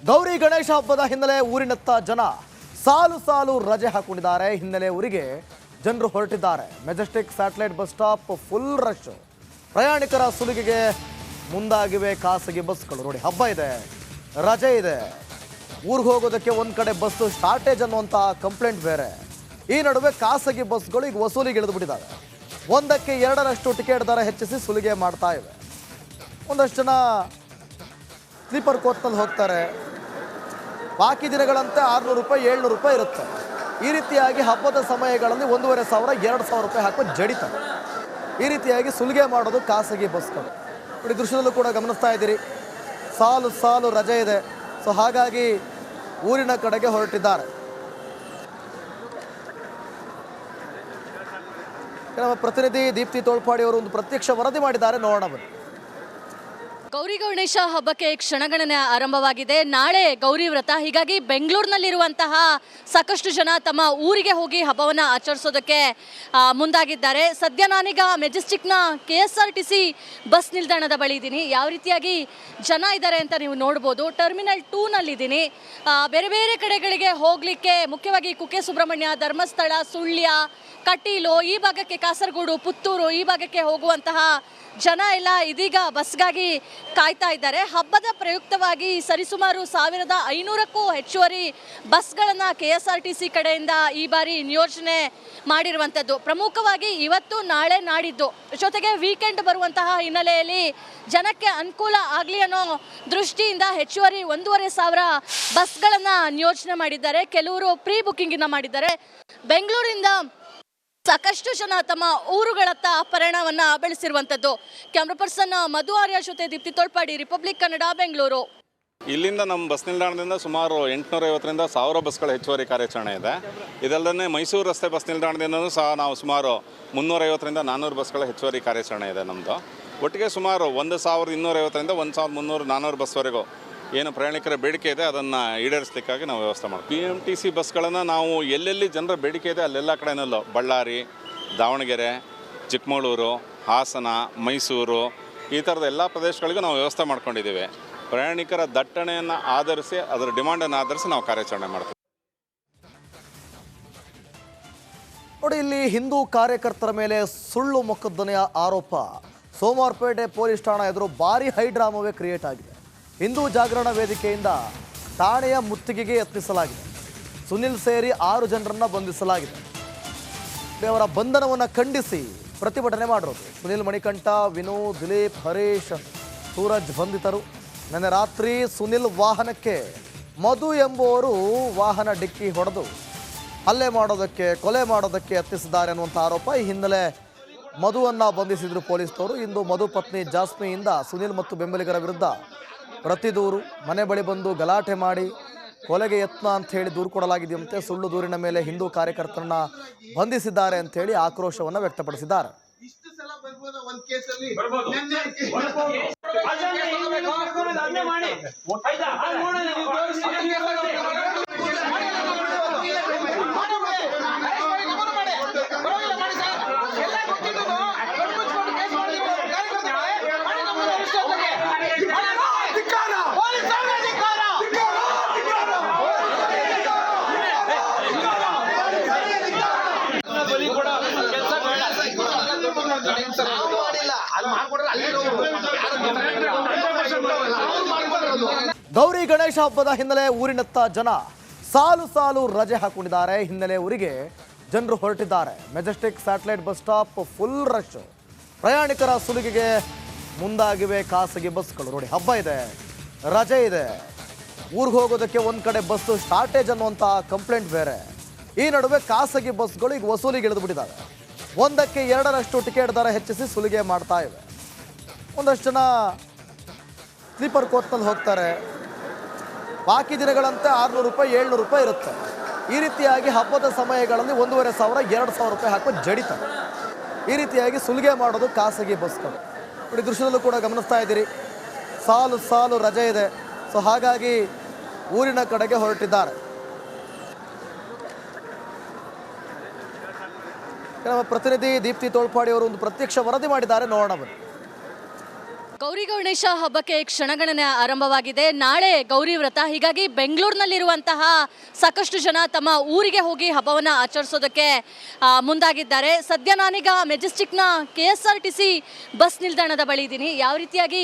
ಗೌರಿ ಗಣೇಶ ಹಬ್ಬದ ಹಿನ್ನೆಲೆ ಊರಿನತ್ತ ಜನ ಸಾಲು ಸಾಲು ರಜೆ ಹಾಕೊಂಡಿದ್ದಾರೆ. ಹಿನ್ನೆಲೆ ಊರಿಗೆ ಜನರು ಹೊರಟಿದ್ದಾರೆ. Majestic satellite bus stop full rush. ಪ್ರಯಾಣಿಕರ ಸುಲಿಗೆಗೆ ಮುಂದಾಗಿವೆ ಖಾಸಗಿ ಬಸ್ಗಳು. ನೋಡಿ, ಹಬ್ಬ ಇದೆ, ರಜೆ ಇದೆ, ಊರಿಗೆ ಹೋಗೋದಕ್ಕೆ ಒಂದು ಕಡೆ ಬಸ್ ಶಾರ್ಟೇಜ್ ಅನ್ನುವಂಥ ಕಂಪ್ಲೇಂಟ್ ಬೇರೆ. ಈ ನಡುವೆ ಖಾಸಗಿ ಬಸ್ಗಳು ಈಗ ವಸೂಲಿಗೆ ಇಳಿದು ಬಿಟ್ಟಿದ್ದಾರೆ. ಒಂದಕ್ಕೆ ಎರಡರಷ್ಟು ಟಿಕೆಟ್ ದರ ಹೆಚ್ಚಿಸಿ ಸುಲಿಗೆ ಮಾಡ್ತಾ ಇವೆ. ಒಂದಷ್ಟು ಜನ ಸ್ಲೀಪರ್ ಕೋಚ್ನಲ್ಲಿ ಹೋಗ್ತಾರೆ. ಬಾಕಿ ದಿನಗಳಂತೆ 600 ರೂಪಾಯಿ 700 ರೂಪಾಯಿ ಇರುತ್ತೆ. ಈ ರೀತಿಯಾಗಿ ಹಬ್ಬದ ಸಮಯಗಳಲ್ಲಿ 1500 2000 ರೂಪಾಯಿ ಹಾಕಿ ಜಡಿತಾರೆ. ಈ ರೀತಿಯಾಗಿ ಸುಲಿಗೆ ಮಾಡೋದು ಖಾಸಗಿ ಬಸ್ಗಳು. ನೋಡಿ, ದೃಶ್ಯದಲ್ಲೂ ಕೂಡ ಗಮನಿಸ್ತಾ ಇದ್ದೀರಿ, ಸಾಲು ಸಾಲು ರಜೆ ಇದೆ. ಸೊ ಹಾಗಾಗಿ ಊರಿನ ಕಡೆಗೆ ಹೊರಟಿದ್ದಾರೆ. ನಮ್ಮ ಪ್ರತಿನಿಧಿ ದೀಪ್ತಿ ತೋಳ್ಪಾಡಿ ಅವರು ಒಂದು ಪ್ರತ್ಯಕ್ಷ ವರದಿ ಮಾಡಿದ್ದಾರೆ, ನೋಡೋಣ ಬನ್ನಿ. ಗೌರಿ ಗಣೇಶ ಹಬ್ಬಕ್ಕೆ ಕ್ಷಣಗಣನೆ ಆರಂಭವಾಗಿದೆ. ನಾಳೆ ಗೌರಿ ವ್ರತ. ಹೀಗಾಗಿ ಬೆಂಗಳೂರಿನಲ್ಲಿರುವಂತಹ ಸಾಕಷ್ಟು ಜನ ತಮ್ಮ ಊರಿಗೆ ಹೋಗಿ ಹಬ್ಬವನ್ನು ಆಚರಿಸೋದಕ್ಕೆ ಮುಂದಾಗಿದ್ದಾರೆ. ಸದ್ಯ ನಾನೀಗ ಮೆಜೆಸ್ಟಿಕ್ನ KSRTC ಬಸ್ ನಿಲ್ದಾಣದ ಬಳಿ ಇದ್ದೀನಿ. ಯಾವ ರೀತಿಯಾಗಿ ಜನ ಇದ್ದಾರೆ ಅಂತ ನೀವು ನೋಡ್ಬೋದು. ಟರ್ಮಿನಲ್ 2ನಲ್ಲಿದ್ದೀನಿ. ಬೇರೆ ಬೇರೆ ಕಡೆಗಳಿಗೆ ಹೋಗಲಿಕ್ಕೆ ಮುಖ್ಯವಾಗಿ ಕುಕ್ಕೆ ಸುಬ್ರಹ್ಮಣ್ಯ, ಧರ್ಮಸ್ಥಳ, ಸುಳ್ಯ, ಕಟೀಲು, ಈ ಭಾಗಕ್ಕೆ ಕಾಸರಗೋಡು, ಪುತ್ತೂರು ಈ ಭಾಗಕ್ಕೆ ಹೋಗುವಂತಹ ಜನ ಎಲ್ಲ ಇದೀಗ ಬಸ್ಗಾಗಿ ಕಾಯ್ತಾ ಇದ್ದಾರೆ. ಹಬ್ಬದ ಪ್ರಯುಕ್ತವಾಗಿ ಸರಿಸುಮಾರು 1500ಕ್ಕೂ ಹೆಚ್ಚುವರಿ ಬಸ್ಗಳನ್ನು KSRTC ಕಡೆಯಿಂದ ಈ ಬಾರಿ ನಿಯೋಜನೆ ಮಾಡಿರುವಂಥದ್ದು. ಪ್ರಮುಖವಾಗಿ ಇವತ್ತು, ನಾಳೆ, ನಾಡಿದ್ದು, ಜೊತೆಗೆ ವೀಕೆಂಡ್ ಬರುವಂತಹ ಹಿನ್ನೆಲೆಯಲ್ಲಿ ಜನಕ್ಕೆ ಅನುಕೂಲ ಆಗಲಿ ಅನ್ನೋ ದೃಷ್ಟಿಯಿಂದ ಹೆಚ್ಚುವರಿ 1500 ಬಸ್ಗಳನ್ನು ನಿಯೋಜನೆ ಮಾಡಿದ್ದಾರೆ. ಕೆಲವರು ಪ್ರೀ ಬುಕ್ಕಿಂಗ್ ಮಾಡಿದ್ದಾರೆ. ಬೆಂಗಳೂರಿಂದ ಸಾಕಷ್ಟು ಜನ ತಮ್ಮ ಊರುಗಳತ್ತ ಪಯಣವನ್ನ ಬೆಳೆಸಿರುವಂಥದ್ದು. ಕ್ಯಾಮ್ರಾ ಪರ್ಸನ್ ಮಧು ಆರ್ಯ ಜೊತೆ ದೀಪ್ತಿ ತೋಳ್ಪಾಡಿ, ರಿಪಬ್ಲಿಕ್ ಕನ್ನಡ, ಬೆಂಗಳೂರು. ಇಲ್ಲಿಂದ ನಮ್ಮ ಬಸ್ ನಿಲ್ದಾಣದಿಂದ ಸುಮಾರು 850ರಿಂದ 1000 ಬಸ್ಗಳ ಹೆಚ್ಚುವರಿ ಕಾರ್ಯಾಚರಣೆ ಇದೆ. ಇದಲ್ಲದೆ ಮೈಸೂರು ರಸ್ತೆ ಬಸ್ ನಿಲ್ದಾಣದಿಂದಲೂ ಸಹ ನಾವು ಸುಮಾರು 350ರಿಂದ 400 ಬಸ್ಗಳ ಹೆಚ್ಚುವರಿ ಕಾರ್ಯಾಚರಣೆ ಇದೆ ನಮ್ಮದು. ಒಟ್ಟಿಗೆ ಸುಮಾರು 1250ರಿಂದ 1300 400 ಬಸ್ವರೆಗೂ ಏನು ಪ್ರಯಾಣಿಕರ ಬೇಡಿಕೆ ಇದೆ ಅದನ್ನು ಈಡೇರಿಸಲಿಕ್ಕಾಗಿ ನಾವು ವ್ಯವಸ್ಥೆ ಮಾಡ್ತೀವಿ. PMTC ಬಸ್ಗಳನ್ನು ನಾವು ಎಲ್ಲೆಲ್ಲಿ ಜನರ ಬೇಡಿಕೆ ಇದೆ ಅಲ್ಲೆಲ್ಲ ಕಡೆಯಲ್ಲೂ ಬಳ್ಳಾರಿ, ದಾವಣಗೆರೆ, ಚಿಕ್ಕಮಗಳೂರು, ಹಾಸನ, ಮೈಸೂರು ಈ ಥರದ ಎಲ್ಲ ಪ್ರದೇಶಗಳಿಗೂ ನಾವು ವ್ಯವಸ್ಥೆ ಮಾಡ್ಕೊಂಡಿದ್ದೀವಿ. ಪ್ರಯಾಣಿಕರ ದಟ್ಟಣೆಯನ್ನು ಆಧರಿಸಿ, ಅದರ ಡಿಮಾಂಡನ್ನು ಆಧರಿಸಿ ನಾವು ಕಾರ್ಯಾಚರಣೆ ಮಾಡ್ತೀವಿ. ನೋಡಿ, ಇಲ್ಲಿ ಹಿಂದೂ ಕಾರ್ಯಕರ್ತರ ಮೇಲೆ ಸುಳ್ಳು ಮೊಕದ್ದಮೆಯ ಆರೋಪ. ಸೋಮವಾರಪೇಟೆ ಪೊಲೀಸ್ ಠಾಣಾ ಎದುರು ಭಾರಿ ಹೈಡ್ರಾಮವೇ ಕ್ರಿಯೇಟ್ ಆಗಿದೆ. ಹಿಂದೂ ಜಾಗರಣ ವೇದಿಕೆಯಿಂದ ಠಾಣೆಯ ಮುತ್ತಿಗೆಗೆ ಯತ್ನಿಸಲಾಗಿದೆ. ಸುನಿಲ್ ಸೇರಿ 6 ಜನರನ್ನು ಬಂಧಿಸಲಾಗಿದೆ. ಅವರ ಬಂಧನವನ್ನು ಖಂಡಿಸಿ ಪ್ರತಿಭಟನೆ ಮಾಡಿರೋದು. ಸುನಿಲ್, ಮಣಿಕಂಠ, ವಿನು, ದಿಲೀಪ್, ಹರೀಶ್, ಸೂರಜ್ ಬಂಧಿತರು. ನಿನ್ನೆ ರಾತ್ರಿ ಸುನಿಲ್ ವಾಹನಕ್ಕೆ ಮಧು ಎಂಬುವರು ವಾಹನ ಡಿಕ್ಕಿ ಹೊಡೆದು ಹಲ್ಲೆ ಮಾಡೋದಕ್ಕೆ, ಕೊಲೆ ಮಾಡೋದಕ್ಕೆ ಯತ್ನಿಸಿದ್ದಾರೆ ಅನ್ನುವಂಥ ಆರೋಪ. ಈ ಹಿನ್ನೆಲೆ ಮಧುವನ್ನು ಬಂಧಿಸಿದ್ರು ಪೊಲೀಸರು. ಇಂದು ಮಧು ಪತ್ನಿ ಜಾಸ್ಮಿಯಿಂದ ಸುನಿಲ್ ಮತ್ತು ಬೆಂಬಲಿಗರ ವಿರುದ್ಧ ಪ್ರತಿ ದೂರು, ಮನೆ ಬಳಿ ಬಂದು ಗಲಾಟೆ ಮಾಡಿ ಕೊಲೆಗೆ ಯತ್ನ ಅಂತ ಹೇಳಿ ದೂರು ಕೊಡಲಾಗಿದೆಯಂತೆ. ಸುಳ್ಳು ದೂರಿನ ಮೇಲೆ ಹಿಂದೂ ಕಾರ್ಯಕರ್ತರನ್ನ ಬಂಧಿಸಿದ್ದಾರೆ ಅಂತ ಹೇಳಿ ಆಕ್ರೋಶವನ್ನು ವ್ಯಕ್ತಪಡಿಸಿದ್ದಾರೆ. ಗೌರಿ ಗಣೇಶ ಹಬ್ಬದ ಹಿನ್ನೆಲೆ ಊರಿನತ್ತ ಜನ ಸಾಲು ಸಾಲು ರಜೆ ಹಾಕೊಂಡಿದ್ದಾರೆ. ಹಿನ್ನೆಲೆ ಊರಿಗೆ ಜನರು ಹೊರಟಿದ್ದಾರೆ. Majestic satellite bus stop full rush. ಪ್ರಯಾಣಿಕರ ಸುಲಿಗೆಗೆ ಮುಂದಾಗಿವೆ ಖಾಸಗಿ ಬಸ್ಗಳು. ನೋಡಿ, ಹಬ್ಬ ಇದೆ, ರಜೆ ಇದೆ, ಊರಿಗೆ ಹೋಗೋದಕ್ಕೆ ಒಂದು ಕಡೆ ಬಸ್ ಶಾರ್ಟೇಜ್ ಅನ್ನುವಂಥ ಕಂಪ್ಲೇಂಟ್ ಬೇರೆ. ಈ ನಡುವೆ ಖಾಸಗಿ ಬಸ್ಗಳು ಈಗ ವಸೂಲಿಗೆ ಇಳಿದು ಬಿಟ್ಟಿದ್ದಾರೆ. ಒಂದಕ್ಕೆ ಎರಡರಷ್ಟು ಟಿಕೆಟ್ ದರ ಹೆಚ್ಚಿಸಿ ಸುಲಿಗೆ ಮಾಡ್ತಾ ಇವೆ. ಒಂದಷ್ಟು ಜನ ಸ್ಲೀಪರ್ ಕೋಚ್ನಲ್ಲಿ ಹೋಗ್ತಾರೆ. ಬಾಕಿ ದಿನಗಳಂತೆ 600 ರೂಪಾಯಿ 700 ರೂಪಾಯಿ ಇರುತ್ತೆ. ಈ ರೀತಿಯಾಗಿ ಹಬ್ಬದ ಸಮಯಗಳಲ್ಲಿ 1500 2000 ರೂಪಾಯಿ ಹಾಕಿ ಜಡಿತಾರೆ. ಈ ರೀತಿಯಾಗಿ ಸುಲಿಗೆ ಮಾಡೋದು ಖಾಸಗಿ ಬಸ್ಗಳು. ನೋಡಿ, ದೃಶ್ಯದಲ್ಲೂ ಕೂಡ ಗಮನಿಸ್ತಾ ಇದ್ದೀರಿ, ಸಾಲು ಸಾಲು ರಜೆ ಇದೆ. ಸೊ ಹಾಗಾಗಿ ಊರಿನ ಕಡೆಗೆ ಹೊರಟಿದ್ದಾರೆ. ನಮ್ಮ ಪ್ರತಿನಿಧಿ ದೀಪ್ತಿ ತೋಳ್ಪಾಡಿ ಅವರು ಒಂದು ಪ್ರತ್ಯಕ್ಷ ವರದಿ ಮಾಡಿದ್ದಾರೆ, ನೋಡೋಣ ಬನ್ನಿ. ಗೌರಿ ಗಣೇಶ ಹಬ್ಬಕ್ಕೆ ಕ್ಷಣಗಣನೆ ಆರಂಭವಾಗಿದೆ. ನಾಳೆ ಗೌರಿ ವ್ರತ. ಹೀಗಾಗಿ ಬೆಂಗಳೂರಿನಲ್ಲಿರುವಂತಹ ಸಾಕಷ್ಟು ಜನ ತಮ್ಮ ಊರಿಗೆ ಹೋಗಿ ಹಬ್ಬವನ್ನು ಆಚರಿಸೋದಕ್ಕೆ ಮುಂದಾಗಿದ್ದಾರೆ. ಸದ್ಯ ನಾನೀಗ ಮೆಜೆಸ್ಟಿಕ್ನ KSRTC ಬಸ್ ನಿಲ್ದಾಣದ ಬಳಿ ಇದ್ದೀನಿ. ಯಾವ ರೀತಿಯಾಗಿ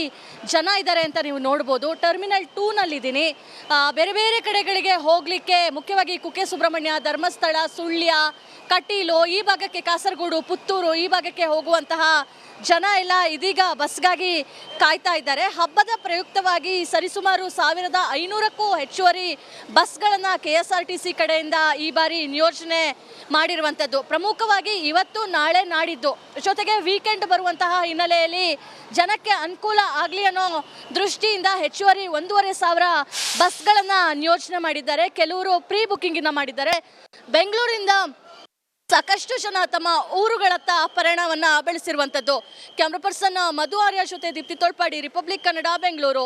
ಜನ ಇದ್ದಾರೆ ಅಂತ ನೀವು ನೋಡ್ಬೋದು. ಟರ್ಮಿನಲ್ 2ನಲ್ಲಿದ್ದೀನಿ. ಬೇರೆ ಬೇರೆ ಕಡೆಗಳಿಗೆ ಹೋಗಲಿಕ್ಕೆ ಮುಖ್ಯವಾಗಿ ಕುಕ್ಕೆ ಸುಬ್ರಹ್ಮಣ್ಯ, ಧರ್ಮಸ್ಥಳ, ಸುಳ್ಯ, ಕಟೀಲು, ಈ ಭಾಗಕ್ಕೆ ಕಾಸರಗೋಡು, ಪುತ್ತೂರು ಈ ಭಾಗಕ್ಕೆ ಹೋಗುವಂತಹ ಜನ ಎಲ್ಲ ಇದೀಗ ಬಸ್ಗಾಗಿ ಕಾಯ್ತಾ ಇದ್ದಾರೆ. ಹಬ್ಬದ ಪ್ರಯುಕ್ತವಾಗಿ ಸರಿಸುಮಾರು 1500ಕ್ಕೂ ಹೆಚ್ಚುವರಿ ಬಸ್ಗಳನ್ನು KSRTC ಕಡೆಯಿಂದ ಈ ಬಾರಿ ನಿಯೋಜನೆ ಮಾಡಿರುವಂಥದ್ದು. ಪ್ರಮುಖವಾಗಿ ಇವತ್ತು, ನಾಳೆ, ನಾಡಿದ್ದು ಜೊತೆಗೆ ವೀಕೆಂಡ್ ಬರುವಂತಹ ಹಿನ್ನೆಲೆಯಲ್ಲಿ ಜನಕ್ಕೆ ಅನುಕೂಲ ಆಗಲಿ ಅನ್ನೋ ದೃಷ್ಟಿಯಿಂದ ಹೆಚ್ಚುವರಿ 1500 ಬಸ್ಗಳನ್ನು ನಿಯೋಜನೆ ಮಾಡಿದ್ದಾರೆ. ಕೆಲವರು ಪ್ರೀ ಬುಕ್ಕಿಂಗನ್ನು ಮಾಡಿದ್ದಾರೆ. ಬೆಂಗಳೂರಿಂದ ಸಾಕಷ್ಟು ಜನ ತಮ್ಮ ಊರುಗಳತ್ತ ಪಯಣವನ್ನು ಬೆಳೆಸಿರುವಂಥದ್ದು. ಕ್ಯಾಮ್ರಾ ಪರ್ಸನ್ ಮಧು ಆರ್ಯ ಜೊತೆ ದೀಪ್ತಿ ತೋಳ್ಪಾಡಿ, ರಿಪಬ್ಲಿಕ್ ಕನ್ನಡ, ಬೆಂಗಳೂರು.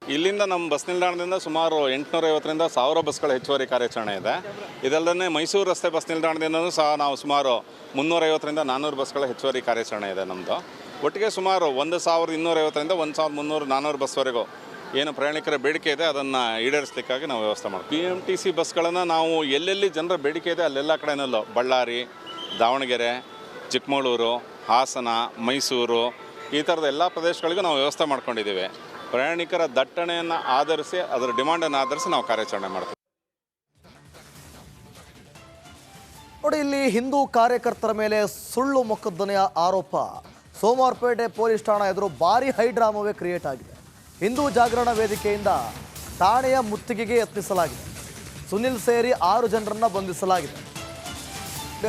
ಇಲ್ಲಿಂದ ನಮ್ಮ ಬಸ್ ನಿಲ್ದಾಣದಿಂದ ಸುಮಾರು 850ರಿಂದ 1000 ಬಸ್ಗಳ ಹೆಚ್ಚುವರಿ ಕಾರ್ಯಾಚರಣೆ ಇದೆ. ಇದಲ್ಲದೆ ಮೈಸೂರು ರಸ್ತೆ ಬಸ್ ನಿಲ್ದಾಣದಿಂದಲೂ ಸಹ ನಾವು ಸುಮಾರು 350ರಿಂದ 400 ಬಸ್ಗಳ ಹೆಚ್ಚುವರಿ ಕಾರ್ಯಾಚರಣೆ ಇದೆ ನಮ್ಮದು. ಒಟ್ಟಿಗೆ ಸುಮಾರು 1250ರಿಂದ 1300, 400 ಬಸ್ವರೆಗೂ ಏನು ಪ್ರಯಾಣಿಕರ ಬೇಡಿಕೆ ಇದೆ ಅದನ್ನು ಈಡೇರಿಸಲಿಕ್ಕಾಗಿ ನಾವು ವ್ಯವಸ್ಥೆ ಮಾಡ್ತೀವಿ. PMTC ಬಸ್ಗಳನ್ನು ನಾವು ಎಲ್ಲೆಲ್ಲಿ ಜನರ ಬೇಡಿಕೆ ಇದೆ ಅಲ್ಲೆಲ್ಲ ಕಡೆಯಲ್ಲೂ ಬಳ್ಳಾರಿ, ದಾವಣಗೆರೆ, ಚಿಕ್ಕಮಗಳೂರು, ಹಾಸನ, ಮೈಸೂರು ಈ ಥರದ ಎಲ್ಲ ಪ್ರದೇಶಗಳಿಗೂ ನಾವು ವ್ಯವಸ್ಥೆ ಮಾಡ್ಕೊಂಡಿದ್ದೀವಿ. ಪ್ರಯಾಣಿಕರ ದಟ್ಟಣೆಯನ್ನು ಆಧರಿಸಿ, ಅದರ ಡಿಮಾಂಡನ್ನು ಆಧರಿಸಿ ನಾವು ಕಾರ್ಯಾಚರಣೆ ಮಾಡ್ತೀವಿ. ನೋಡಿ, ಇಲ್ಲಿ ಹಿಂದೂ ಕಾರ್ಯಕರ್ತರ ಮೇಲೆ ಸುಳ್ಳು ಮೊಕದ್ದಮೆಯ ಆರೋಪ. ಸೋಮವಾರಪೇಟೆ ಪೊಲೀಸ್ ಠಾಣಾ ಎದುರು ಭಾರಿ ಹೈಡ್ರಾಮವೇ ಕ್ರಿಯೇಟ್ ಆಗಿದೆ. ಹಿಂದೂ ಜಾಗರಣ ವೇದಿಕೆಯಿಂದ ಠಾಣೆಯ ಮುತ್ತಿಗೆಗೆ ಯತ್ನಿಸಲಾಗಿದೆ. ಸುನಿಲ್ ಸೇರಿ 6 ಜನರನ್ನು ಬಂಧಿಸಲಾಗಿದೆ.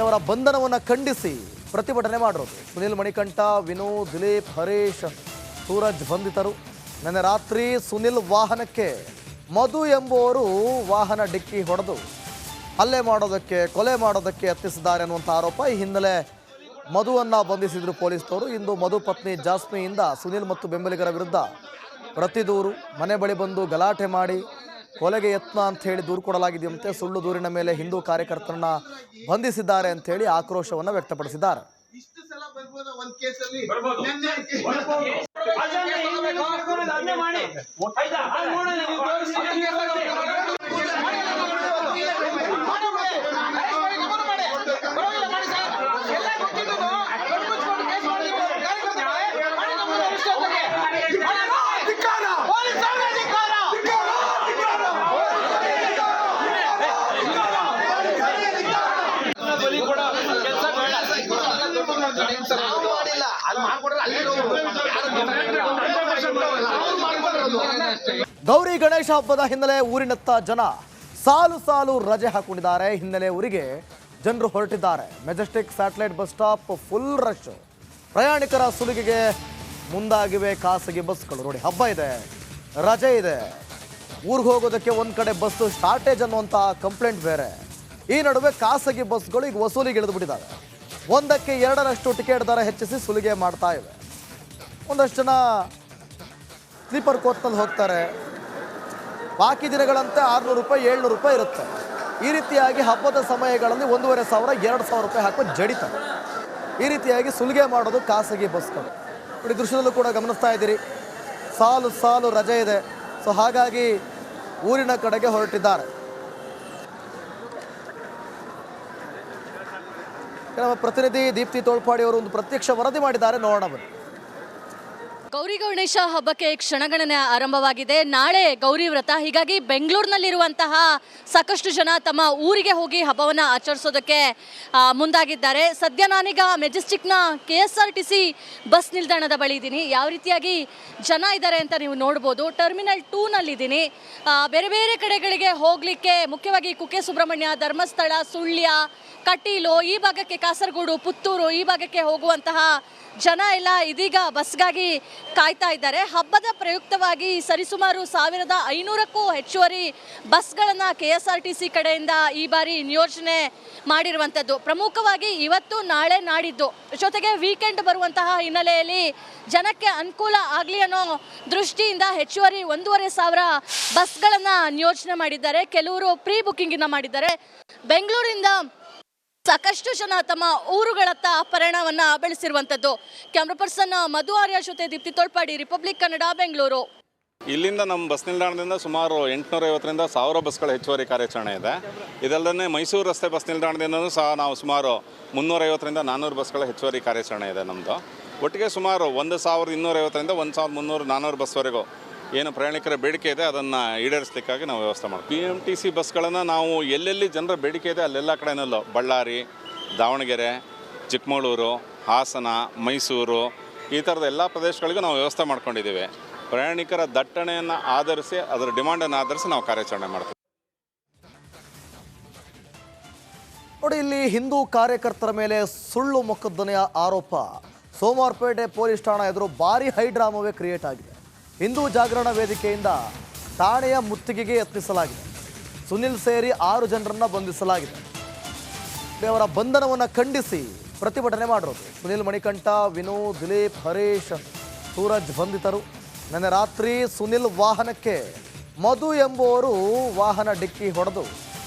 ಅವರ ಬಂಧನವನ್ನು ಖಂಡಿಸಿ ಪ್ರತಿಭಟನೆ ಮಾಡಿರೋದು. ಸುನಿಲ್, ಮಣಿಕಂಠ, ವಿನು, ದಿಲೀಪ್, ಹರೀಶ್, ಸೂರಜ್ ಬಂಧಿತರು. ನಿನ್ನೆ ರಾತ್ರಿ ಸುನಿಲ್ ವಾಹನಕ್ಕೆ ಮಧು ಎಂಬುವರು ವಾಹನ ಡಿಕ್ಕಿ ಹೊಡೆದು ಹಲ್ಲೆ ಮಾಡೋದಕ್ಕೆ, ಕೊಲೆ ಮಾಡೋದಕ್ಕೆ ಯತ್ನಿಸಿದ್ದಾರೆ ಅನ್ನುವಂಥ ಆರೋಪ. ಈ ಹಿನ್ನೆಲೆ ಮಧುವನ್ನು ಬಂಧಿಸಿದ್ರು ಪೊಲೀಸರು. ಇಂದು ಮಧು ಪತ್ನಿ ಜಾಸ್ಮಿಯಿಂದ ಸುನಿಲ್ ಮತ್ತು ಬೆಂಬಲಿಗರ ವಿರುದ್ಧ ಪ್ರತಿ ದೂರು, ಮನೆ ಬಳಿ ಬಂದು ಗಲಾಟೆ ಮಾಡಿ ಕೊಲೆಗೆ ಯತ್ನ ಅಂತ ಹೇಳಿ ದೂರು ಕೊಡಲಾಗಿದೆಯಂತೆ. ಸುಳ್ಳು ದೂರಿನ ಮೇಲೆ ಹಿಂದೂ ಕಾರ್ಯಕರ್ತರನ್ನ ಬಂಧಿಸಿದ್ದಾರೆ ಅಂತ ಹೇಳಿ ಆಕ್ರೋಶವನ್ನು ವ್ಯಕ್ತಪಡಿಸಿದ್ದಾರೆ. ಗೌರಿ ಗಣೇಶ ಹಬ್ಬದ ಹಿನ್ನೆಲೆ ಊರಿನತ್ತ ಜನ ಸಾಲು ಸಾಲು ರಜೆ ಹಾಕೊಂಡಿದ್ದಾರೆ. ಹಿನ್ನೆಲೆ ಊರಿಗೆ ಜನರು ಹೊರಟಿದ್ದಾರೆ. Majestic satellite bus stop full rush. ಪ್ರಯಾಣಿಕರ ಸುಲಿಗೆಗೆ ಮುಂದಾಗಿವೆ ಖಾಸಗಿ ಬಸ್ಗಳು. ನೋಡಿ, ಹಬ್ಬ ಇದೆ, ರಜೆ ಇದೆ, ಊರಿಗೆ ಹೋಗೋದಕ್ಕೆ ಒಂದು ಕಡೆ ಬಸ್ ಶಾರ್ಟೇಜ್ ಅನ್ನುವಂಥ ಕಂಪ್ಲೇಂಟ್ ಬೇರೆ. ಈ ನಡುವೆ ಖಾಸಗಿ ಬಸ್ಗಳು ಈಗ ವಸೂಲಿಗೆ ಇಳಿದು ಬಿಟ್ಟಿದ್ದಾರೆ. 1ಕ್ಕೆ 2ರಷ್ಟು ಟಿಕೆಟ್ ದರ ಹೆಚ್ಚಿಸಿ ಸುಲಿಗೆ ಮಾಡ್ತಾ ಇವೆ. ಒಂದಷ್ಟು ಜನ ಸ್ಲೀಪರ್ ಕೋಚ್ನಲ್ಲಿ ಹೋಗ್ತಾರೆ. ಬಾಕಿ ದಿನಗಳಂತೆ 600 ರೂಪಾಯಿ, 700 ರೂಪಾಯಿ ಇರುತ್ತೆ. ಈ ರೀತಿಯಾಗಿ ಹಬ್ಬದ ಸಮಯಗಳಲ್ಲಿ 1500, 2000 ರೂಪಾಯಿ ಹಾಕಿ ಜಡಿತಾರೆ. ಈ ರೀತಿಯಾಗಿ ಸುಲಿಗೆ ಮಾಡೋದು ಖಾಸಗಿ ಬಸ್ಗಳು. ನೋಡಿ, ದೃಶ್ಯದಲ್ಲೂ ಕೂಡ ಗಮನಿಸ್ತಾ ಇದ್ದೀರಿ, ಸಾಲು ಸಾಲು ರಜೆ ಇದೆ. ಸೊ ಹಾಗಾಗಿ ಊರಿನ ಕಡೆಗೆ ಹೊರಟಿದ್ದಾರೆ. ನಮ್ಮ ಪ್ರತಿನಿಧಿ ದೀಪ್ತಿ ತೋಳ್ಪಾಡಿ ಅವರು ಒಂದು ಪ್ರತ್ಯಕ್ಷ ವರದಿ ಮಾಡಿದ್ದಾರೆ, ನೋಡೋಣ ಬನ್ನಿ. ಗೌರಿ ಗಣೇಶ ಹಬ್ಬಕ್ಕೆ ಕ್ಷಣಗಣನೆ ಆರಂಭವಾಗಿದೆ. ನಾಳೆ ಗೌರಿ ವ್ರತ. ಹೀಗಾಗಿ ಬೆಂಗಳೂರಿನಲ್ಲಿರುವಂತಹ ಸಾಕಷ್ಟು ಜನ ತಮ್ಮ ಊರಿಗೆ ಹೋಗಿ ಹಬ್ಬವನ್ನು ಆಚರಿಸೋದಕ್ಕೆ ಮುಂದಾಗಿದ್ದಾರೆ. ಸದ್ಯ ನಾನೀಗ ಮೆಜೆಸ್ಟಿಕ್ನ KSRTC ಬಸ್ ನಿಲ್ದಾಣದ ಬಳಿ ಇದ್ದೀನಿ. ಯಾವ ರೀತಿಯಾಗಿ ಜನ ಇದ್ದಾರೆ ಅಂತ ನೀವು ನೋಡ್ಬೋದು. ಟರ್ಮಿನಲ್ 2ನಲ್ಲಿದ್ದೀನಿ. ಬೇರೆ ಬೇರೆ ಕಡೆಗಳಿಗೆ ಹೋಗಲಿಕ್ಕೆ ಮುಖ್ಯವಾಗಿ ಕುಕ್ಕೆ ಸುಬ್ರಹ್ಮಣ್ಯ, ಧರ್ಮಸ್ಥಳ, ಸುಳ್ಯ, ಕಟೀಲು, ಈ ಭಾಗಕ್ಕೆ ಕಾಸರಗೋಡು, ಪುತ್ತೂರು ಈ ಭಾಗಕ್ಕೆ ಹೋಗುವಂತಹ ಜನ ಎಲ್ಲ ಇದೀಗ ಬಸ್ಗಾಗಿ ಕಾಯ್ತಾ ಇದ್ದಾರೆ. ಹಬ್ಬದ ಪ್ರಯುಕ್ತವಾಗಿ ಸರಿಸುಮಾರು 1500ಕ್ಕೂ ಹೆಚ್ಚುವರಿ ಬಸ್ಗಳನ್ನು KSRTC ಕಡೆಯಿಂದ ಈ ಬಾರಿ ನಿಯೋಜನೆ ಮಾಡಿರುವಂಥದ್ದು. ಪ್ರಮುಖವಾಗಿ ಇವತ್ತು, ನಾಳೆ, ನಾಡಿದ್ದು ಜೊತೆಗೆ ವೀಕೆಂಡ್ ಬರುವಂತಹ ಹಿನ್ನೆಲೆಯಲ್ಲಿ ಜನಕ್ಕೆ ಅನುಕೂಲ ಆಗಲಿ ಅನ್ನೋ ದೃಷ್ಟಿಯಿಂದ ಹೆಚ್ಚುವರಿ 1500 ಬಸ್ಗಳನ್ನು ನಿಯೋಜನೆ ಮಾಡಿದ್ದಾರೆ. ಕೆಲವರು ಪ್ರೀ ಬುಕ್ಕಿಂಗನ್ನು ಮಾಡಿದ್ದಾರೆ. ಬೆಂಗಳೂರಿಂದ ಸಾಕಷ್ಟು ಜನ ತಮ್ಮ ಊರುಗಳತ್ತ ಪಯಣವನ್ನ ಬೆಳೆಸಿರುವಂತದ್ದು. ಕ್ಯಾಮ್ರಾ ಪರ್ಸನ್ ಮಧು ಆರ್ಯ ಜೊತೆ ದೀಪ್ತಿ ತೋಳ್ಪಾಡಿ, ರಿಪಬ್ಲಿಕ್ ಕನ್ನಡ, ಬೆಂಗಳೂರು. ಇಲ್ಲಿಂದ ನಮ್ಮ ಬಸ್ ನಿಲ್ದಾಣದಿಂದ ಸುಮಾರು 850ರಿಂದ 1000 ಬಸ್ಗಳ ಹೆಚ್ಚುವರಿ ಕಾರ್ಯಾಚರಣೆ ಇದೆ. ಇದಲ್ಲದೆ ಮೈಸೂರು ರಸ್ತೆ ಬಸ್ ನಿಲ್ದಾಣದಿಂದಲೂ ಸಹ ನಾವು ಸುಮಾರು 350ರಿಂದ 400 ಬಸ್ಗಳ ಹೆಚ್ಚುವರಿ ಕಾರ್ಯಾಚರಣೆ ಇದೆ ನಮ್ಮದು. ಒಟ್ಟಿಗೆ ಸುಮಾರು 1250ರಿಂದ 1300, 400 ಬಸ್ವರೆಗೂ ಏನು ಪ್ರಯಾಣಿಕರ ಬೇಡಿಕೆ ಇದೆ ಅದನ್ನು ಈಡೇರಿಸಲಿಕ್ಕಾಗಿ ನಾವು ವ್ಯವಸ್ಥೆ ಮಾಡ್ತೀವಿ. PMTC ಬಸ್ಗಳನ್ನು ನಾವು ಎಲ್ಲೆಲ್ಲಿ ಜನರ ಬೇಡಿಕೆ ಇದೆ ಅಲ್ಲೆಲ್ಲ ಕಡೆಯಲ್ಲೂ ಬಳ್ಳಾರಿ, ದಾವಣಗೆರೆ, ಚಿಕ್ಕಮಗಳೂರು, ಹಾಸನ, ಮೈಸೂರು ಈ ಥರದ ಎಲ್ಲ ಪ್ರದೇಶಗಳಿಗೂ ನಾವು ವ್ಯವಸ್ಥೆ ಮಾಡ್ಕೊಂಡಿದ್ದೀವಿ. ಪ್ರಯಾಣಿಕರ ದಟ್ಟಣೆಯನ್ನು ಆಧರಿಸಿ, ಅದರ ಡಿಮಾಂಡನ್ನು ಆಧರಿಸಿ ನಾವು ಕಾರ್ಯಾಚರಣೆ ಮಾಡ್ತೀವಿ. ನೋಡಿ, ಇಲ್ಲಿ ಹಿಂದೂ ಕಾರ್ಯಕರ್ತರ ಮೇಲೆ ಸುಳ್ಳು ಮೊಕದ್ದಮೆಯ ಆರೋಪ ಸೋಮವಾರಪೇಟೆ ಪೊಲೀಸ್ ಠಾಣಾ ಎದುರು ಭಾರಿ ಹೈಡ್ರಾಮವೇ ಕ್ರಿಯೇಟ್ ಆಗಿದೆ. ಹಿಂದೂ ಜಾಗರಣ ವೇದಿಕೆಯಿಂದ ಠಾಣೆಯ ಮುತ್ತಿಗೆಗೆ ಯತ್ನಿಸಲಾಗಿದೆ. ಸುನಿಲ್ ಸೇರಿ 6 ಜನರನ್ನು ಬಂಧಿಸಲಾಗಿದೆ. ಅವರ ಬಂಧನವನ್ನು ಖಂಡಿಸಿ ಪ್ರತಿಭಟನೆ ಮಾಡಿರೋದು. ಸುನಿಲ್, ಮಣಿಕಂಠ, ವಿನು, ದಿಲೀಪ್, ಹರೀಶ್, ಸೂರಜ್ ಬಂಧಿತರು. ನಿನ್ನೆ ರಾತ್ರಿ ಸುನಿಲ್ ವಾಹನಕ್ಕೆ ಮಧು ಎಂಬುವರು ವಾಹನ ಡಿಕ್ಕಿ ಹೊಡೆದು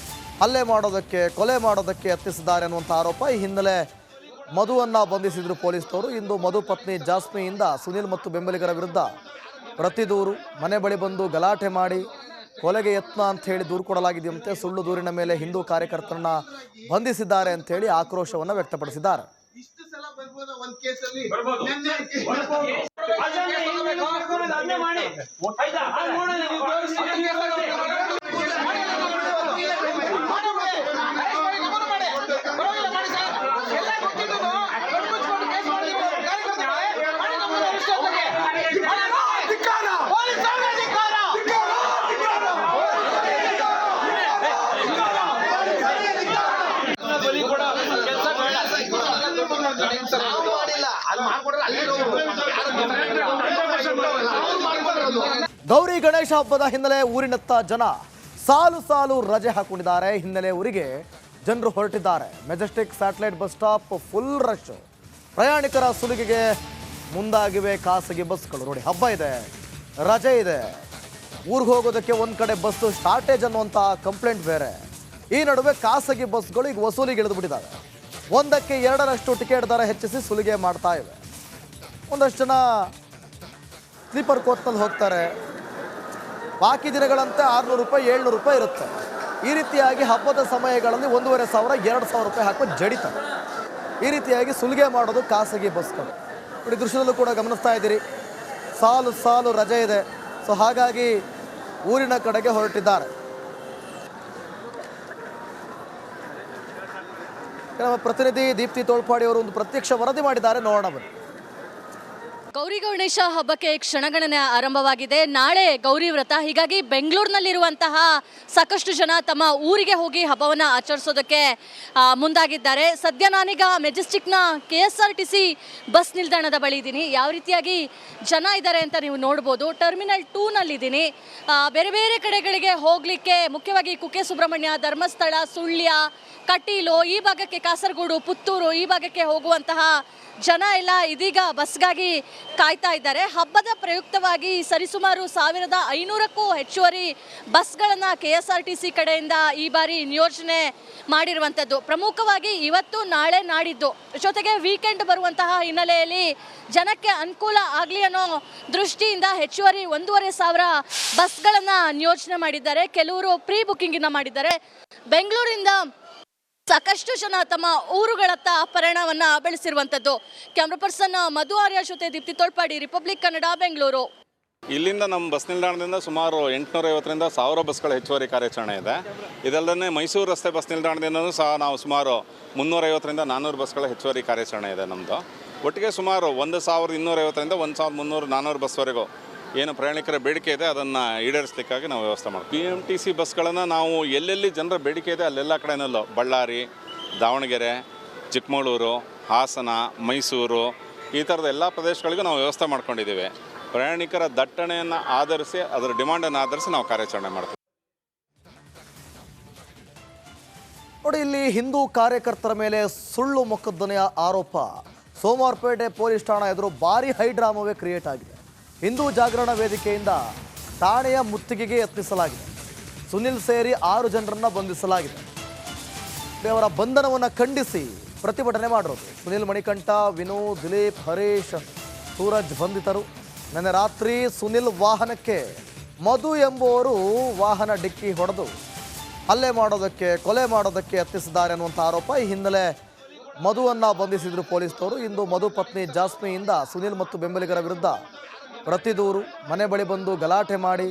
ಹಲ್ಲೆ ಮಾಡೋದಕ್ಕೆ, ಕೊಲೆ ಮಾಡೋದಕ್ಕೆ ಯತ್ನಿಸಿದ್ದಾರೆ ಅನ್ನುವಂಥ ಆರೋಪ. ಈ ಹಿನ್ನೆಲೆ ಮಧುವನ್ನು ಬಂಧಿಸಿದ್ರು ಪೊಲೀಸರು. ಇಂದು ಮಧು ಪತ್ನಿ ಜಾಸ್ಮಿಯಿಂದ ಸುನಿಲ್ ಮತ್ತು ಬೆಂಬಲಿಗರ ವಿರುದ್ಧ ಪ್ರತಿ ದೂರು, ಮನೆ ಬಳಿ ಬಂದು ಗಲಾಟೆ ಮಾಡಿ ಕೊಲೆಗೆ ಯತ್ನ ಅಂತ ಹೇಳಿ ದೂರು ಕೊಡಲಾಗಿದೆಯಂತೆ. ಸುಳ್ಳು ದೂರಿನ ಮೇಲೆ ಹಿಂದೂ ಕಾರ್ಯಕರ್ತರನ್ನ ಬಂಧಿಸಿದ್ದಾರೆ ಅಂತ ಹೇಳಿ ಆಕ್ರೋಶವನ್ನು ವ್ಯಕ್ತಪಡಿಸಿದ್ದಾರೆ. ಗೌರಿ ಗಣೇಶ ಹಬ್ಬದ ಹಿನ್ನೆಲೆ ಊರಿನತ್ತ ಜನ ಸಾಲು ಸಾಲು ರಜೆ ಹಾಕೊಂಡಿದ್ದಾರೆ. ಹಿನ್ನೆಲೆ ಊರಿಗೆ ಜನರು ಹೊರಟಿದ್ದಾರೆ. Majestic satellite bus stop full rush. ಪ್ರಯಾಣಿಕರ ಸುಲಿಗೆಗೆ ಮುಂದಾಗಿವೆ ಖಾಸಗಿ ಬಸ್ಗಳು. ನೋಡಿ, ಹಬ್ಬ ಇದೆ, ರಜೆ ಇದೆ, ಊರಿಗೆ ಹೋಗೋದಕ್ಕೆ ಒಂದು ಕಡೆ ಬಸ್ ಶಾರ್ಟೇಜ್ ಅನ್ನುವಂಥ ಕಂಪ್ಲೇಂಟ್ ಬೇರೆ. ಈ ನಡುವೆ ಖಾಸಗಿ ಬಸ್ಗಳು ಈಗ ವಸೂಲಿಗೆ ಇಳಿದುಬಿಟ್ಟಿದ್ದಾವೆ. 1ಕ್ಕೆ 2ರಷ್ಟು ಟಿಕೆಟ್ ದರ ಹೆಚ್ಚಿಸಿ ಸುಲಿಗೆ ಮಾಡ್ತಾ ಇವೆ. ಒಂದಷ್ಟು ಜನ ಸ್ಲೀಪರ್ ಕೋಚ್ನಲ್ಲಿ ಹೋಗ್ತಾರೆ. ಬಾಕಿ ದಿನಗಳಂತೆ 600 ರೂಪಾಯಿ, 700 ರೂಪಾಯಿ ಇರುತ್ತೆ. ಈ ರೀತಿಯಾಗಿ ಹಬ್ಬದ ಸಮಯಗಳಲ್ಲಿ 1500, 2000 ರೂಪಾಯಿ ಹಾಕಿ ಜಡಿತಾರೆ. ಈ ರೀತಿಯಾಗಿ ಸುಲಿಗೆ ಮಾಡೋದು ಖಾಸಗಿ ಬಸ್ಗಳು. ನೋಡಿ, ದೃಶ್ಯದಲ್ಲೂ ಕೂಡ ಗಮನಿಸ್ತಾ ಇದ್ದೀರಿ, ಸಾಲು ಸಾಲು ರಜೆ ಇದೆ. ಸೊ ಹಾಗಾಗಿ ಊರಿನ ಕಡೆಗೆ ಹೊರಟಿದ್ದಾರೆ. ನಮ್ಮ ಪ್ರತಿನಿಧಿ ದೀಪ್ತಿ ತೋಳ್ಪಾಡಿ ಅವರು ಒಂದು ಪ್ರತ್ಯಕ್ಷ ವರದಿ ಮಾಡಿದ್ದಾರೆ, ನೋಡೋಣ ಬನ್ನಿ. ಗೌರಿ ಗಣೇಶ ಹಬ್ಬಕ್ಕೆ ಕ್ಷಣಗಣನೆ ಆರಂಭವಾಗಿದೆ. ನಾಳೆ ಗೌರಿ ವ್ರತ. ಹೀಗಾಗಿ ಬೆಂಗಳೂರಿನಲ್ಲಿರುವಂತಹ ಸಾಕಷ್ಟು ಜನ ತಮ್ಮ ಊರಿಗೆ ಹೋಗಿ ಹಬ್ಬವನ್ನು ಆಚರಿಸೋದಕ್ಕೆ ಮುಂದಾಗಿದ್ದಾರೆ. ಸದ್ಯ ನಾನೀಗ ಮೆಜೆಸ್ಟಿಕ್ನ KSRTC ಬಸ್ ನಿಲ್ದಾಣದ ಬಳಿ ಇದ್ದೀನಿ. ಯಾವ ರೀತಿಯಾಗಿ ಜನ ಇದ್ದಾರೆ ಅಂತ ನೀವು ನೋಡ್ಬೋದು. ಟರ್ಮಿನಲ್ 2ನಲ್ಲಿದ್ದೀನಿ. ಬೇರೆ ಬೇರೆ ಕಡೆಗಳಿಗೆ ಹೋಗಲಿಕ್ಕೆ, ಮುಖ್ಯವಾಗಿ ಕುಕ್ಕೆ ಸುಬ್ರಹ್ಮಣ್ಯ, ಧರ್ಮಸ್ಥಳ, ಸುಳ್ಯ, ಕಟೀಲು ಈ ಭಾಗಕ್ಕೆ, ಕಾಸರಗೋಡು, ಪುತ್ತೂರು ಈ ಭಾಗಕ್ಕೆ ಹೋಗುವಂತಹ ಜನ ಎಲ್ಲ ಇದೀಗ ಬಸ್ಗಾಗಿ ಕಾಯ್ತಾ ಇದ್ದಾರೆ. ಹಬ್ಬದ ಪ್ರಯುಕ್ತವಾಗಿ ಸರಿಸುಮಾರು 1500ಕ್ಕೂ ಹೆಚ್ಚುವರಿ ಬಸ್ಗಳನ್ನು KSRTC ಕಡೆಯಿಂದ ಈ ಬಾರಿ ನಿಯೋಜನೆ ಮಾಡಿರುವಂಥದ್ದು. ಪ್ರಮುಖವಾಗಿ ಇವತ್ತು, ನಾಳೆ, ನಾಡಿದ್ದು, ಜೊತೆಗೆ ವೀಕೆಂಡ್ ಬರುವಂತಹ ಹಿನ್ನೆಲೆಯಲ್ಲಿ ಜನಕ್ಕೆ ಅನುಕೂಲ ಆಗಲಿ ಅನ್ನೋ ದೃಷ್ಟಿಯಿಂದ ಹೆಚ್ಚುವರಿ 1500 ಬಸ್ಗಳನ್ನು ನಿಯೋಜನೆ ಮಾಡಿದ್ದಾರೆ. ಕೆಲವರು ಪ್ರೀ ಬುಕ್ಕಿಂಗನ್ನು ಮಾಡಿದ್ದಾರೆ. ಬೆಂಗಳೂರಿಂದ ಸಾಕಷ್ಟು ಜನ ತಮ್ಮ ಊರುಗಳತ್ತ ಪಯಣವನ್ನ ಬೆಳೆಸಿರುವಂತದ್ದು. ಕ್ಯಾಮ್ರಾ ಪರ್ಸನ್ ಮಧು ಆರ್ಯ ಜೊತೆ ದೀಪ್ತಿ ತೋಳ್ಪಾಡಿ, ರಿಪಬ್ಲಿಕ್ ಕನ್ನಡ, ಬೆಂಗಳೂರು. ಇಲ್ಲಿಂದ ನಮ್ಮ ಬಸ್ ನಿಲ್ದಾಣದಿಂದ ಸುಮಾರು 850ರಿಂದ 1000 ಬಸ್ಗಳ ಹೆಚ್ಚುವರಿ ಕಾರ್ಯಾಚರಣೆ ಇದೆ. ಇದಲ್ಲದೆ ಮೈಸೂರು ರಸ್ತೆ ಬಸ್ ನಿಲ್ದಾಣದಿಂದಲೂ ಸಹ ನಾವು ಸುಮಾರು 350ರಿಂದ 400 ಬಸ್ಗಳ ಹೆಚ್ಚುವರಿ ಕಾರ್ಯಾಚರಣೆ ಇದೆ ನಮ್ಮದು. ಒಟ್ಟಿಗೆ ಸುಮಾರು 1250ರಿಂದ 1300, 400 ಬಸ್ವರೆಗೂ ಏನು ಪ್ರಯಾಣಿಕರ ಬೇಡಿಕೆ ಇದೆ ಅದನ್ನು ಈಡೇರಿಸಲಿಕ್ಕಾಗಿ ನಾವು ವ್ಯವಸ್ಥೆ ಮಾಡ್ತೀವಿ. PMTC ಬಸ್ಗಳನ್ನು ನಾವು ಎಲ್ಲೆಲ್ಲಿ ಜನರ ಬೇಡಿಕೆ ಇದೆ ಅಲ್ಲೆಲ್ಲ ಕಡೆಯಲ್ಲೂ ಬಳ್ಳಾರಿ, ದಾವಣಗೆರೆ, ಚಿಕ್ಕಮಗಳೂರು, ಹಾಸನ, ಮೈಸೂರು ಈ ಥರದ ಎಲ್ಲ ಪ್ರದೇಶಗಳಿಗೂ ನಾವು ವ್ಯವಸ್ಥೆ ಮಾಡ್ಕೊಂಡಿದ್ದೀವಿ. ಪ್ರಯಾಣಿಕರ ದಟ್ಟಣೆಯನ್ನು ಆಧರಿಸಿ, ಅದರ ಡಿಮಾಂಡನ್ನು ಆಧರಿಸಿ ನಾವು ಕಾರ್ಯಾಚರಣೆ ಮಾಡ್ತೀವಿ. ನೋಡಿ, ಇಲ್ಲಿ ಹಿಂದೂ ಕಾರ್ಯಕರ್ತರ ಮೇಲೆ ಸುಳ್ಳು ಮೊಕದ್ದಮೆಯ ಆರೋಪ ಸೋಮವಾರಪೇಟೆ ಪೊಲೀಸ್ ಠಾಣಾ ಎದುರು ಭಾರಿ ಹೈಡ್ರಾಮವೇ ಕ್ರಿಯೇಟ್ ಆಗಿದೆ. ಹಿಂದೂ ಜಾಗರಣ ವೇದಿಕೆಯಿಂದ ಠಾಣೆಯ ಮುತ್ತಿಗೆಗೆ ಯತ್ನಿಸಲಾಗಿದೆ. ಸುನಿಲ್ ಸೇರಿ 6 ಜನರನ್ನು ಬಂಧಿಸಲಾಗಿದೆ. ಅವರ ಬಂಧನವನ್ನು ಖಂಡಿಸಿ ಪ್ರತಿಭಟನೆ ಮಾಡಿರೋದು. ಸುನಿಲ್ ಮಣಿಕಂಠ, ವಿನು, ದಿಲೀಪ್, ಹರೀಶ್, ಸೂರಜ್ ಬಂಧಿತರು. ನಿನ್ನೆ ರಾತ್ರಿ ಸುನಿಲ್ ವಾಹನಕ್ಕೆ ಮಧು ಎಂಬುವರು ವಾಹನ ಡಿಕ್ಕಿ ಹೊಡೆದು ಹಲ್ಲೆ ಮಾಡೋದಕ್ಕೆ, ಕೊಲೆ ಮಾಡೋದಕ್ಕೆ ಯತ್ನಿಸಿದ್ದಾರೆ ಅನ್ನುವಂಥ ಆರೋಪ. ಈ ಹಿನ್ನೆಲೆ ಮಧುವನ್ನು ಬಂಧಿಸಿದ್ರು ಪೊಲೀಸರು. ಇಂದು ಮಧು ಪತ್ನಿ ಜಾಸ್ಮಿಯಿಂದ ಸುನಿಲ್ ಮತ್ತು ಬೆಂಬಲಿಗರ ವಿರುದ್ಧ ಪ್ರತಿ ದೂರು, ಮನೆ ಬಳಿ ಬಂದು ಗಲಾಟೆ ಮಾಡಿ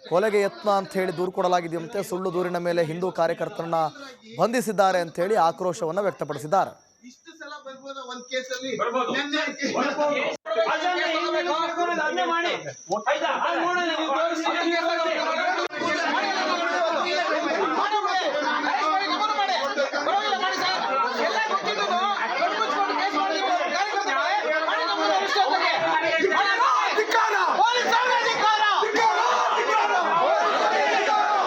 ಕೊಲೆಗೆ ಯತ್ನ ಅಂತ ಹೇಳಿ ದೂರು ಕೊಡಲಾಗಿದೆಯಂತೆ. ಸುಳ್ಳು ದೂರಿನ ಮೇಲೆ ಹಿಂದೂ ಕಾರ್ಯಕರ್ತರನ್ನ ಬಂಧಿಸಿದ್ದಾರೆ ಅಂತ ಹೇಳಿ ಆಕ್ರೋಶವನ್ನು ವ್ಯಕ್ತಪಡಿಸಿದ್ದಾರೆ. ಇಷ್ಟು ಸಲ ಬರ್ಬೋದು ಒಂದ್ ಕೇಸಲ್ಲಿ